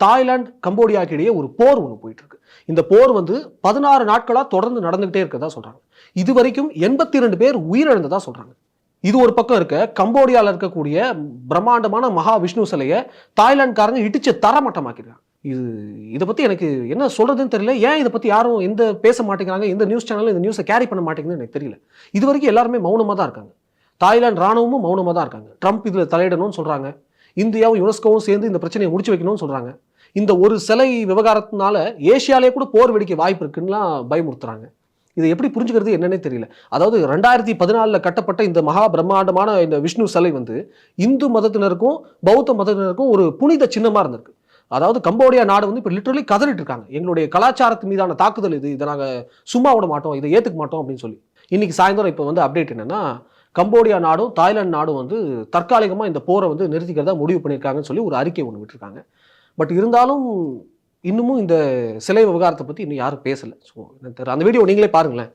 Thailand கம்போடியாவுக்கு இடையே ஒரு போர் ஒன்று போயிட்டு இருக்கு. இந்த போர் 16 நாட்களா தொடர்ந்து நடந்துகிட்டே இருக்கிறதா சொல்றாங்க. இது வரைக்கும் 82 பேர் உயிரிழந்ததா சொல்றாங்க. இது ஒரு பக்கம் இருக்க, கம்போடியாவில் இருக்கக்கூடிய பிரம்மாண்டமான மகா விஷ்ணு சிலையை தாய்லாந்துக்காரங்க இடிச்சு தரமட்டமாக்கிருக்காங்க. இதை பத்தி எனக்கு என்ன சொல்றதுன்னு தெரியல. ஏன் இதை பத்தி யாரும் எந்த பேச மாட்டேங்கிறாங்க, எந்த நியூஸ் சேனலும் இந்த நியூஸை கேரி பண்ண மாட்டேங்குதுன்னு எனக்கு தெரியல. இது வரைக்கும் எல்லாருமே மௌனமா தான் இருக்காங்க. தாய்லாந்து ராணுவமும் மௌனமா தான் இருக்காங்க. ட்ரம்ப் இதுல தலையிடணும்னு சொல்றாங்க. இந்தியாவும் யுனெஸ்கோவும் சேர்ந்து இந்த பிரச்சனையை முடிச்சு வைக்கணும்னு சொல்றாங்க. இந்த ஒரு சிலை விவகாரத்தினால ஏசியாலே கூட போர் வெடிக்க வாய்ப்பு இருக்குன்னுலாம் பயமுறுத்துறாங்க. இதை எப்படி புரிஞ்சுக்கிறது என்னன்னே தெரியல. அதாவது 2014 கட்டப்பட்ட இந்த மகா பிரம்மாண்டமான இந்த விஷ்ணு சிலை இந்து மதத்தினருக்கும் பௌத்த மதத்தினருக்கும் ஒரு புனித சின்னமா இருந்திருக்கு. அதாவது கம்போடியா நாடு இப்ப லிட்டரலி கதறிட்டு இருக்காங்க. எங்களுடைய கலாச்சாரத்து மீதான தாக்குதல் இது, இதை நாங்க சும்மா விட மாட்டோம், இதை ஏத்துக்க மாட்டோம் அப்படின்னு சொல்லி. இன்னைக்கு சாயந்தரம் இப்ப அப்டேட் என்னன்னா, கம்போடியா நாடும் தாய்லாந்து நாடும் தற்காலிகமா இந்த போரை நிறுத்திக்கிறதா முடிவு பண்ணியிருக்காங்கன்னு சொல்லி ஒரு அறிக்கை ஒன்று விட்டுருக்காங்க. பட் இருந்தாலும் இன்னமும் இந்த சிலை விவகாரத்தை பத்தி இன்னும் யாரும் பேசல. ஸோ அந்த வீடியோ நீங்களே பாருங்களேன்.